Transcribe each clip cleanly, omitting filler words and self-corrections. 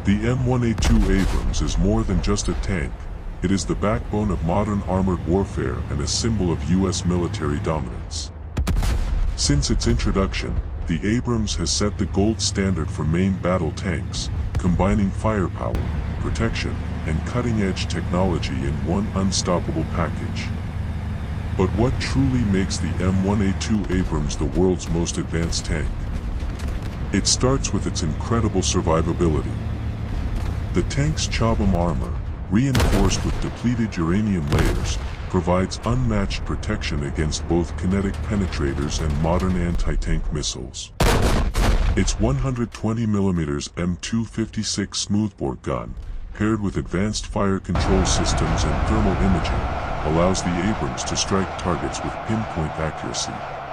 The M1A2 Abrams is more than just a tank. It is the backbone of modern armored warfare and a symbol of U.S. military dominance. Since its introduction, the Abrams has set the gold standard for main battle tanks, combining firepower, protection, and cutting-edge technology in one unstoppable package. But what truly makes the M1A2 Abrams the world's most advanced tank? It starts with its incredible survivability. The tank's Chobham armor, reinforced with depleted uranium layers, provides unmatched protection against both kinetic penetrators and modern anti-tank missiles. Its 120mm M256 smoothbore gun, paired with advanced fire control systems and thermal imaging, allows the Abrams to strike targets with pinpoint accuracy,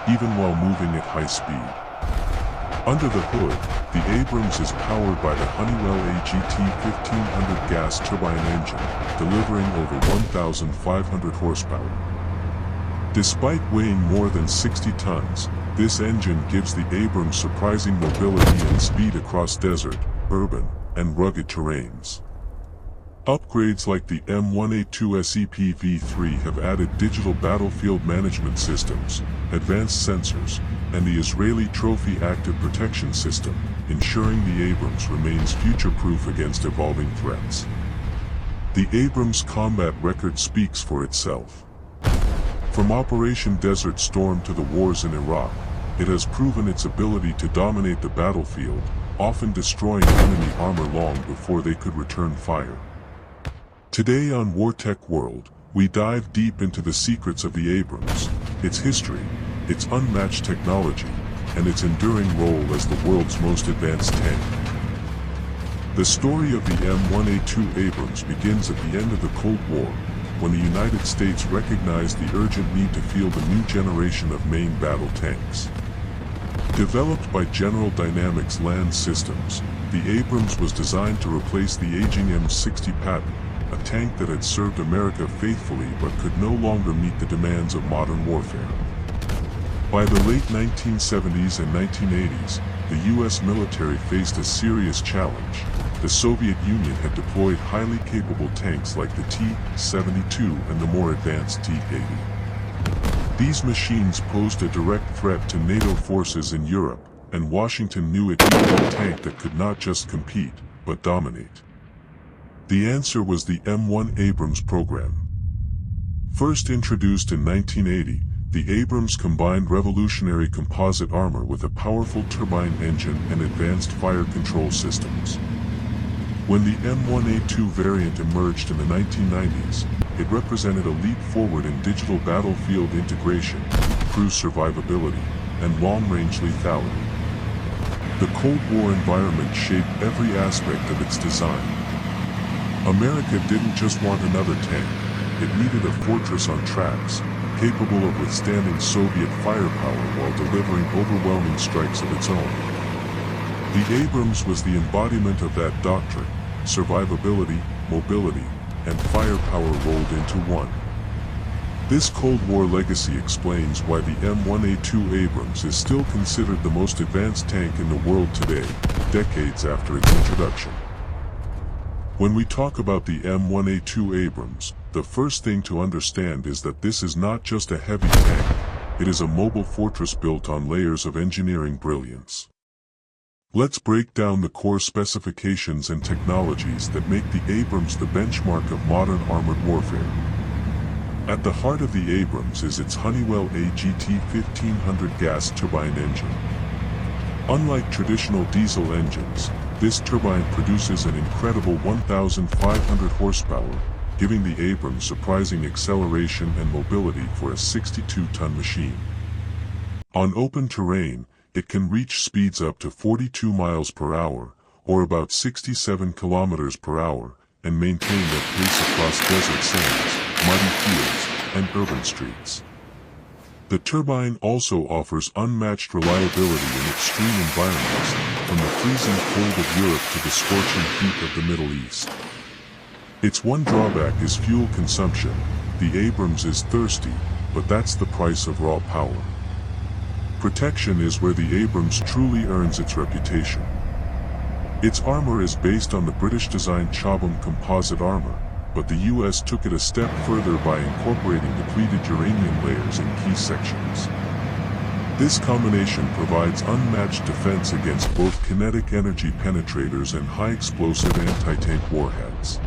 even while moving at high speed. Under the hood, the Abrams is powered by the Honeywell AGT-1500 gas turbine engine, delivering over 1,500 horsepower. Despite weighing more than 60 tons, this engine gives the Abrams surprising mobility and speed across desert, urban, and rugged terrains. Upgrades like the M1A2 SEP V3 have added digital battlefield management systems, advanced sensors, and the Israeli Trophy Active Protection System, ensuring the Abrams remains future-proof against evolving threats. The Abrams combat record speaks for itself. From Operation Desert Storm to the wars in Iraq, it has proven its ability to dominate the battlefield, often destroying enemy armor long before they could return fire. Today on WarTech World, we dive deep into the secrets of the Abrams, its history, its unmatched technology, and its enduring role as the world's most advanced tank. The story of the M1A2 Abrams begins at the end of the Cold War, when the United States recognized the urgent need to field a new generation of main battle tanks. Developed by General Dynamics Land Systems, the Abrams was designed to replace the aging M60 Patton, a tank that had served America faithfully but could no longer meet the demands of modern warfare. By the late 1970s and 1980s, the U.S. military faced a serious challenge. The Soviet Union had deployed highly capable tanks like the T-72 and the more advanced T-80. These machines posed a direct threat to NATO forces in Europe, and Washington knew it needed a tank that could not just compete, but dominate. The answer was the M1 Abrams program. First introduced in 1980, the Abrams combined revolutionary composite armor with a powerful turbine engine and advanced fire control systems. When the M1A2 variant emerged in the 1990s, it represented a leap forward in digital battlefield integration, cruise survivability, and long-range lethality. The Cold War environment shaped every aspect of its design. America didn't just want another tank, it needed a fortress on tracks, capable of withstanding Soviet firepower while delivering overwhelming strikes of its own. The Abrams was the embodiment of that doctrine: survivability, mobility, and firepower rolled into one. This Cold War legacy explains why the M1A2 Abrams is still considered the most advanced tank in the world today, decades after its introduction. When we talk about the M1A2 Abrams, the first thing to understand is that this is not just a heavy tank, it is a mobile fortress built on layers of engineering brilliance. Let's break down the core specifications and technologies that make the Abrams the benchmark of modern armored warfare. At the heart of the Abrams is its Honeywell AGT-1500 gas turbine engine. Unlike traditional diesel engines, this turbine produces an incredible 1,500 horsepower, giving the Abrams surprising acceleration and mobility for a 62-ton machine. On open terrain, it can reach speeds up to 42 miles per hour, or about 67 kilometers per hour, and maintain that pace across desert sands, muddy fields, and urban streets. The turbine also offers unmatched reliability in extreme environments, from the freezing cold of Europe to the scorching heat of the Middle East. Its one drawback is fuel consumption. The Abrams is thirsty, but that's the price of raw power. Protection is where the Abrams truly earns its reputation. Its armor is based on the British-designed Chobham composite armor, but the US took it a step further by incorporating depleted uranium layers in key sections. This combination provides unmatched defense against both kinetic energy penetrators and high-explosive anti-tank warheads.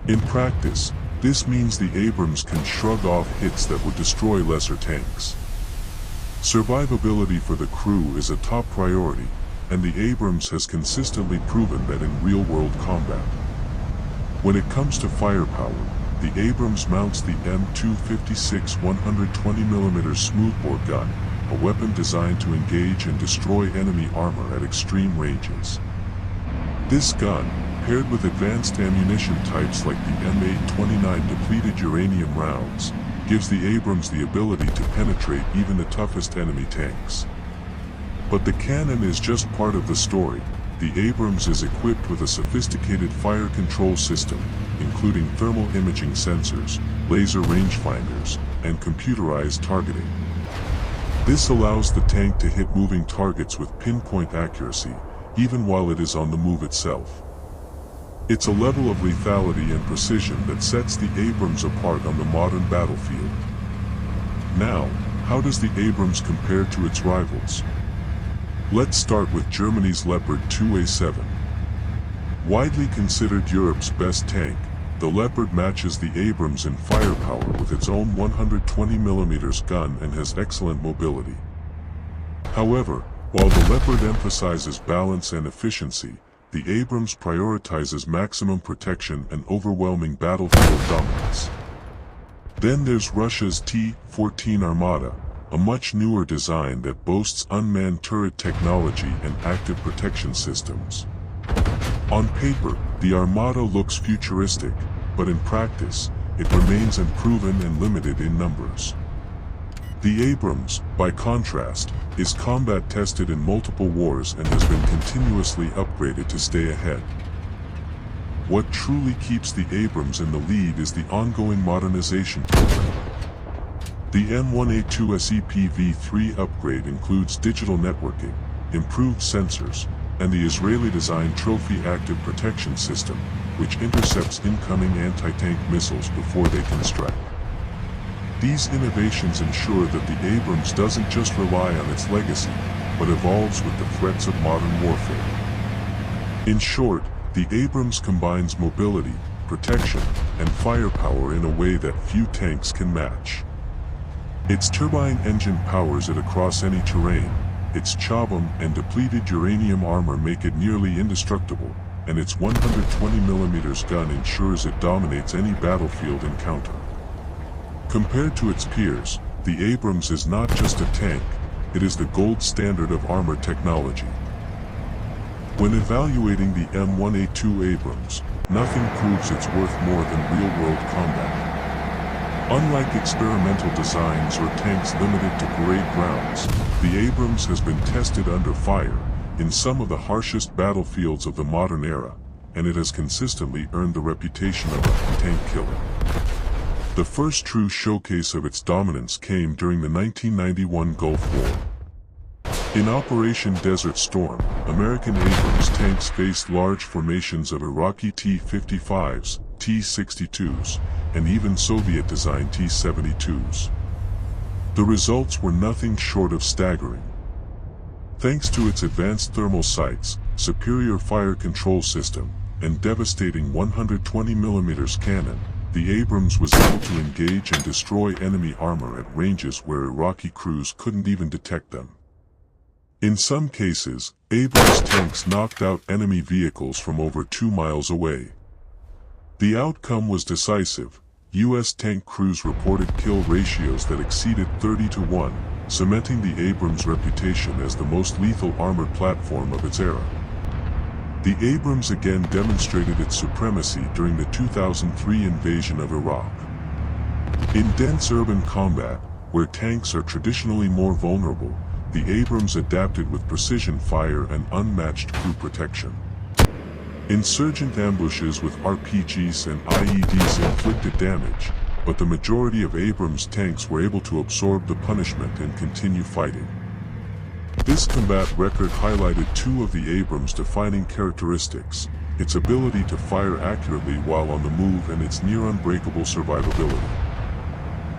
In practice, this means the Abrams can shrug off hits that would destroy lesser tanks. Survivability for the crew is a top priority, and the Abrams has consistently proven that in real-world combat. When it comes to firepower, the Abrams mounts the M256 120mm smoothbore gun, a weapon designed to engage and destroy enemy armor at extreme ranges. This gun, paired with advanced ammunition types like the M829 depleted uranium rounds, gives the Abrams the ability to penetrate even the toughest enemy tanks. But the cannon is just part of the story. The Abrams is equipped with a sophisticated fire control system, including thermal imaging sensors, laser rangefinders, and computerized targeting. This allows the tank to hit moving targets with pinpoint accuracy, even while it is on the move itself. It's a level of lethality and precision that sets the Abrams apart on the modern battlefield. Now, how does the Abrams compare to its rivals? Let's start with Germany's Leopard 2A7. Widely considered Europe's best tank, the Leopard matches the Abrams in firepower with its own 120mm gun and has excellent mobility. However, while the Leopard emphasizes balance and efficiency, the Abrams prioritizes maximum protection and overwhelming battlefield dominance. Then there's Russia's T-14 Armata, a much newer design that boasts unmanned turret technology and active protection systems. On paper, the Armata looks futuristic, but in practice, it remains unproven and limited in numbers. The Abrams, by contrast, is combat-tested in multiple wars and has been continuously upgraded to stay ahead. What truly keeps the Abrams in the lead is the ongoing modernization program. The M1A2 SEP V3 upgrade includes digital networking, improved sensors, and the Israeli-designed Trophy Active Protection System, which intercepts incoming anti-tank missiles before they can strike. These innovations ensure that the Abrams doesn't just rely on its legacy, but evolves with the threats of modern warfare. In short, the Abrams combines mobility, protection, and firepower in a way that few tanks can match. Its turbine engine powers it across any terrain, its Chobham and depleted uranium armor make it nearly indestructible, and its 120mm gun ensures it dominates any battlefield encounter. Compared to its peers, the Abrams is not just a tank, it is the gold standard of armor technology. When evaluating the M1A2 Abrams, nothing proves its worth more than real-world combat. Unlike experimental designs or tanks limited to parade grounds, the Abrams has been tested under fire, in some of the harshest battlefields of the modern era, and it has consistently earned the reputation of a tank killer. The first true showcase of its dominance came during the 1991 Gulf War. In Operation Desert Storm, American Abrams tanks faced large formations of Iraqi T-55s, T-62s, and even Soviet-designed T-72s. The results were nothing short of staggering. Thanks to its advanced thermal sights, superior fire control system, and devastating 120mm cannon, the Abrams was able to engage and destroy enemy armor at ranges where Iraqi crews couldn't even detect them. In some cases, Abrams tanks knocked out enemy vehicles from over 2 miles away. The outcome was decisive. U.S. tank crews reported kill ratios that exceeded 30-1, cementing the Abrams' reputation as the most lethal armored platform of its era. The Abrams again demonstrated its supremacy during the 2003 invasion of Iraq. In dense urban combat, where tanks are traditionally more vulnerable, the Abrams adapted with precision fire and unmatched crew protection. Insurgent ambushes with RPGs and IEDs inflicted damage, but the majority of Abrams tanks were able to absorb the punishment and continue fighting. This combat record highlighted two of the Abrams' defining characteristics: its ability to fire accurately while on the move and its near-unbreakable survivability.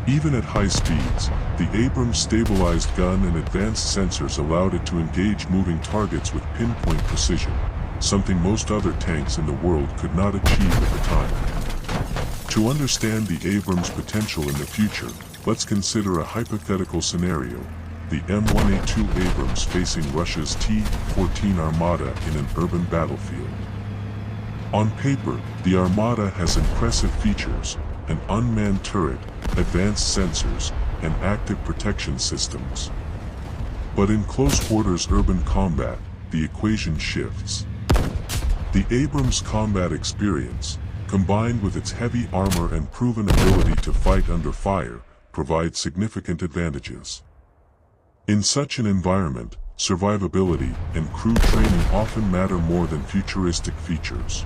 Even at high speeds, the Abrams' stabilized gun and advanced sensors allowed it to engage moving targets with pinpoint precision, something most other tanks in the world could not achieve at the time. To understand the Abrams' potential in the future, let's consider a hypothetical scenario: the M1A2 Abrams facing Russia's T-14 Armata in an urban battlefield. On paper, the Armata has impressive features: an unmanned turret, advanced sensors, and active protection systems. But in close-quarters urban combat, the equation shifts. The Abrams' combat experience, combined with its heavy armor and proven ability to fight under fire, provides significant advantages. In such an environment, survivability and crew training often matter more than futuristic features.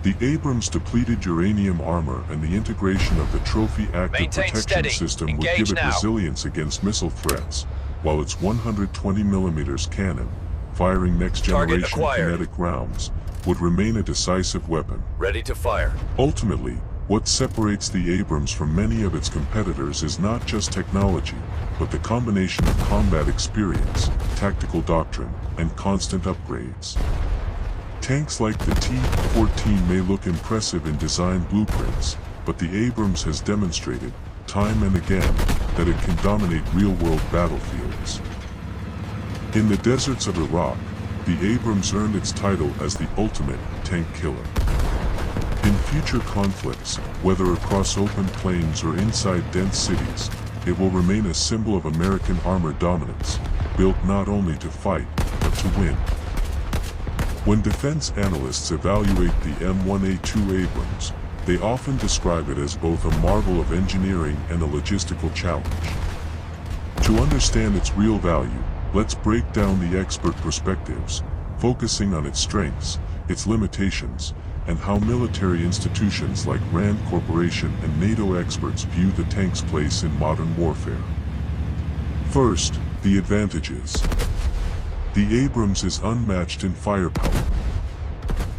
The Abrams' depleted uranium armor and the integration of the Trophy Active Protection System would give it resilience against missile threats, while its 120mm cannon, firing next-generation kinetic rounds, would remain a decisive weapon. Ready to fire. Ultimately, what separates the Abrams from many of its competitors is not just technology, but the combination of combat experience, tactical doctrine, and constant upgrades. Tanks like the T-14 may look impressive in design blueprints, but the Abrams has demonstrated, time and again, that it can dominate real-world battlefields. In the deserts of Iraq, the Abrams earned its title as the ultimate tank killer. In future conflicts, whether across open plains or inside dense cities, it will remain a symbol of American armored dominance, built not only to fight, but to win. When defense analysts evaluate the M1A2 Abrams, they often describe it as both a marvel of engineering and a logistical challenge. To understand its real value, let's break down the expert perspectives, focusing on its strengths, its limitations, and how military institutions like RAND Corporation and NATO experts view the tank's place in modern warfare. First, the advantages. The Abrams is unmatched in firepower.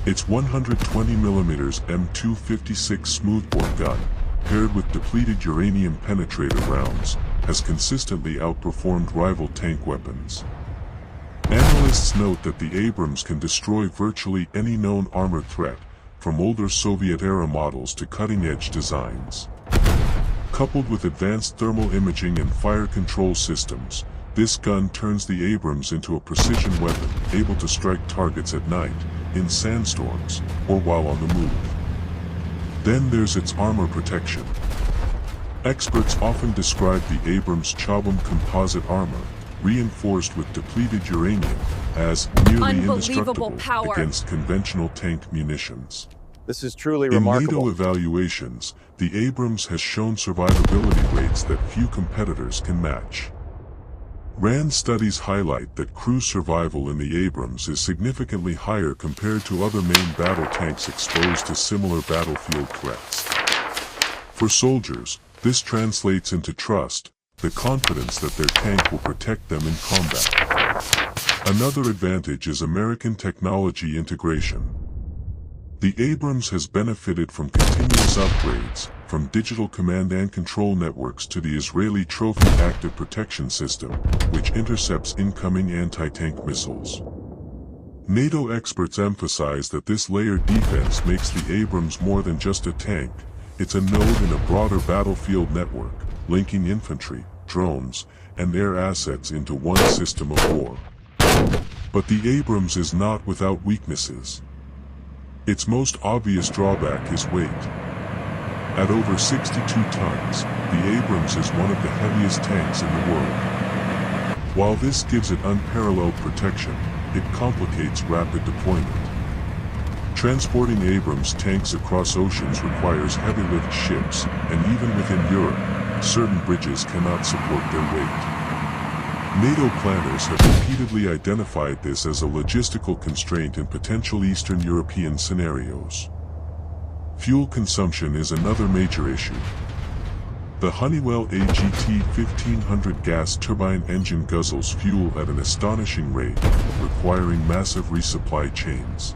Its 120mm M256 smoothbore gun, paired with depleted uranium penetrator rounds, has consistently outperformed rival tank weapons. Analysts note that the Abrams can destroy virtually any known armored threat, from older Soviet-era models to cutting-edge designs. Coupled with advanced thermal imaging and fire control systems, this gun turns the Abrams into a precision weapon, able to strike targets at night, in sandstorms, or while on the move. Then there's its armor protection. Experts often describe the Abrams' Chobham composite armor, reinforced with depleted uranium, as nearly indestructible against conventional tank munitions. This is truly remarkable. In NATO evaluations, the Abrams has shown survivability rates that few competitors can match. RAND studies highlight that crew survival in the Abrams is significantly higher compared to other main battle tanks exposed to similar battlefield threats. For soldiers, this translates into trust, the confidence that their tank will protect them in combat. Another advantage is American technology integration. The Abrams has benefited from continuous upgrades, from digital command and control networks to the Israeli Trophy Active Protection System, which intercepts incoming anti-tank missiles. NATO experts emphasize that this layered defense makes the Abrams more than just a tank, it's a node in a broader battlefield network, linking infantry, drones, and air assets into one system of war. But the Abrams is not without weaknesses. Its most obvious drawback is weight. At over 62 tons, the Abrams is one of the heaviest tanks in the world. While this gives it unparalleled protection, it complicates rapid deployment. Transporting Abrams tanks across oceans requires heavy-lift ships, and even within Europe, certain bridges cannot support their weight. NATO planners have repeatedly identified this as a logistical constraint in potential Eastern European scenarios. Fuel consumption is another major issue. The Honeywell AGT 1500 gas turbine engine guzzles fuel at an astonishing rate, requiring massive resupply chains.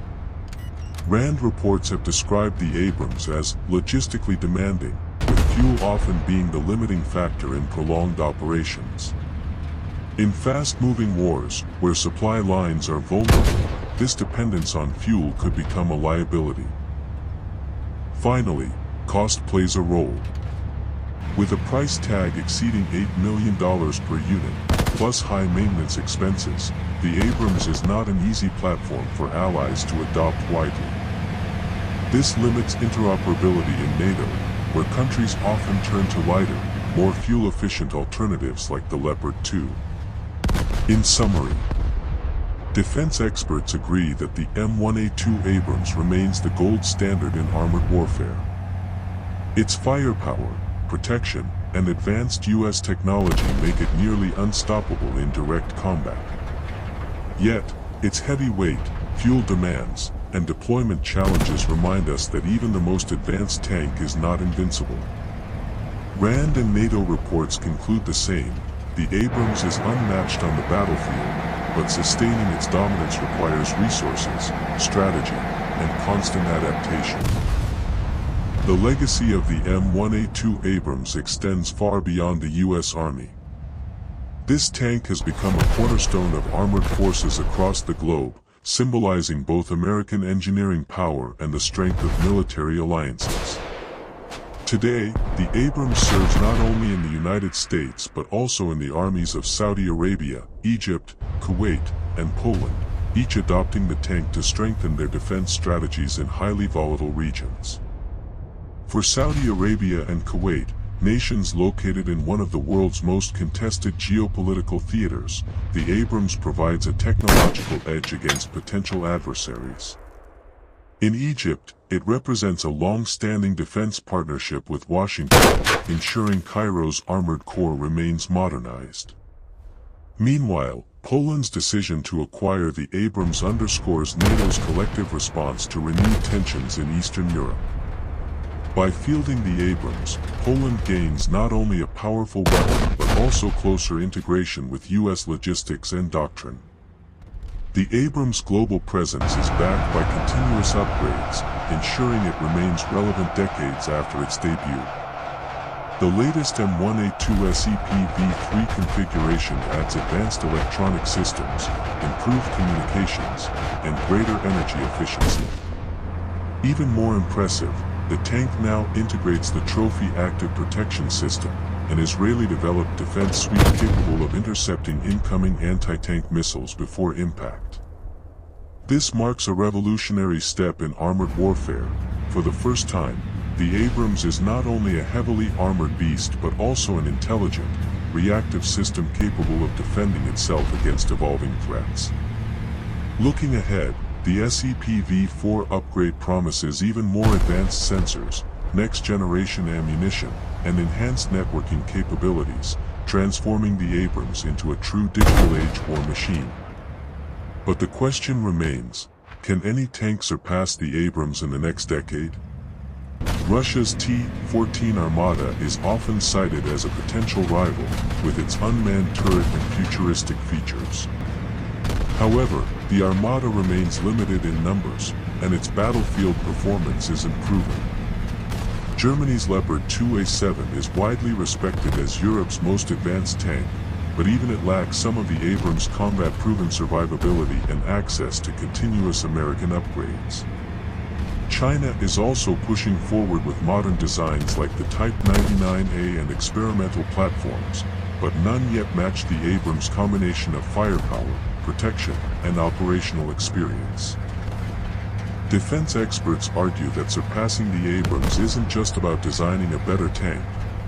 RAND reports have described the Abrams as logistically demanding, with fuel often being the limiting factor in prolonged operations. In fast-moving wars, where supply lines are vulnerable, this dependence on fuel could become a liability. Finally, cost plays a role. With a price tag exceeding $8 million per unit, plus high maintenance expenses, the Abrams is not an easy platform for allies to adopt widely. This limits interoperability in NATO, where countries often turn to lighter, more fuel-efficient alternatives like the Leopard 2. In summary, defense experts agree that the M1A2 Abrams remains the gold standard in armored warfare. Its firepower, protection, and advanced U.S. technology make it nearly unstoppable in direct combat. Yet, its heavy weight, fuel demands, and deployment challenges remind us that even the most advanced tank is not invincible. RAND and NATO reports conclude the same: the Abrams is unmatched on the battlefield, but sustaining its dominance requires resources, strategy, and constant adaptation. The legacy of the M1A2 Abrams extends far beyond the U.S. Army. This tank has become a cornerstone of armored forces across the globe, symbolizing both American engineering power and the strength of military alliances. Today, the Abrams serves not only in the United States but also in the armies of Saudi Arabia, Egypt, Kuwait, and Poland, each adopting the tank to strengthen their defense strategies in highly volatile regions. For Saudi Arabia and Kuwait, nations located in one of the world's most contested geopolitical theaters, the Abrams provides a technological edge against potential adversaries. In Egypt, it represents a long-standing defense partnership with Washington, ensuring Cairo's armored core remains modernized. Meanwhile, Poland's decision to acquire the Abrams underscores NATO's collective response to renewed tensions in Eastern Europe. By fielding the Abrams, Poland gains not only a powerful weapon but also closer integration with U.S. logistics and doctrine. The Abrams' global presence is backed by continuous upgrades, ensuring it remains relevant decades after its debut. The latest M1A2 SEP V3 configuration adds advanced electronic systems, improved communications, and greater energy efficiency. Even more impressive, the tank now integrates the Trophy Active Protection System, an Israeli-developed defense suite capable of intercepting incoming anti-tank missiles before impact. This marks a revolutionary step in armored warfare. For the first time, the Abrams is not only a heavily armored beast but also an intelligent, reactive system capable of defending itself against evolving threats. Looking ahead, the SEP V4 upgrade promises even more advanced sensors, next-generation ammunition, and enhanced networking capabilities, transforming the Abrams into a true digital age war machine. But the question remains, can any tank surpass the Abrams in the next decade? Russia's T-14 Armata is often cited as a potential rival, with its unmanned turret and futuristic features. However, the Armata remains limited in numbers, and its battlefield performance is improving. Germany's Leopard 2A7 is widely respected as Europe's most advanced tank, but even it lacks some of the Abrams' combat-proven survivability and access to continuous American upgrades. China is also pushing forward with modern designs like the Type 99A and experimental platforms, but none yet match the Abrams' combination of firepower, protection, and operational experience. Defense experts argue that surpassing the Abrams isn't just about designing a better tank,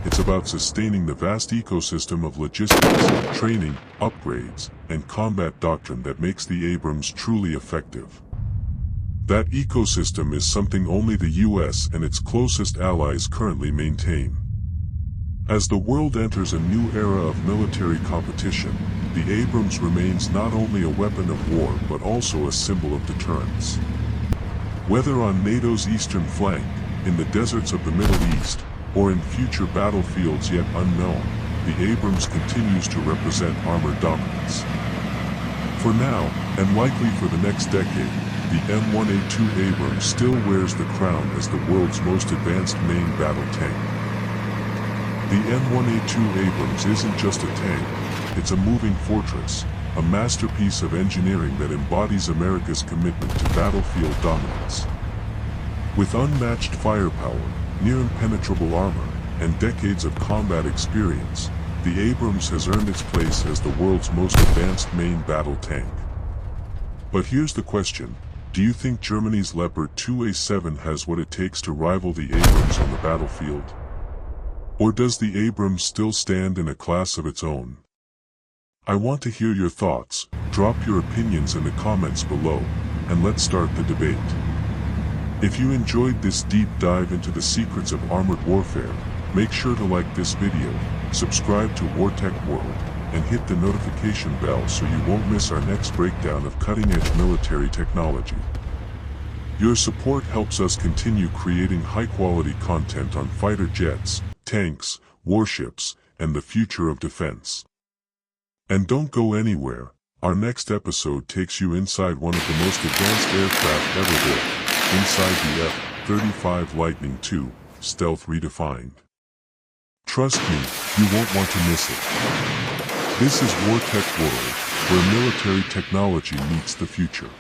it's about sustaining the vast ecosystem of logistics, training, upgrades, and combat doctrine that makes the Abrams truly effective. That ecosystem is something only the US and its closest allies currently maintain. As the world enters a new era of military competition, the Abrams remains not only a weapon of war but also a symbol of deterrence. Whether on NATO's eastern flank, in the deserts of the Middle East, or in future battlefields yet unknown, the Abrams continues to represent armored dominance. For now, and likely for the next decade, the M1A2 Abrams still wears the crown as the world's most advanced main battle tank. The M1A2 Abrams isn't just a tank, it's a moving fortress, a masterpiece of engineering that embodies America's commitment to battlefield dominance. With unmatched firepower, near impenetrable armor, and decades of combat experience, the Abrams has earned its place as the world's most advanced main battle tank. But here's the question: do you think Germany's Leopard 2A7 has what it takes to rival the Abrams on the battlefield? Or does the Abrams still stand in a class of its own? I want to hear your thoughts. Drop your opinions in the comments below, and let's start the debate. If you enjoyed this deep dive into the secrets of armored warfare, make sure to like this video, subscribe to WarTech World, and hit the notification bell so you won't miss our next breakdown of cutting-edge military technology. Your support helps us continue creating high-quality content on fighter jets, tanks, warships, and the future of defense. And don't go anywhere, our next episode takes you inside one of the most advanced aircraft ever built, inside the F-35 Lightning II, stealth redefined. Trust me, you won't want to miss it. This is WarTech World, where military technology meets the future.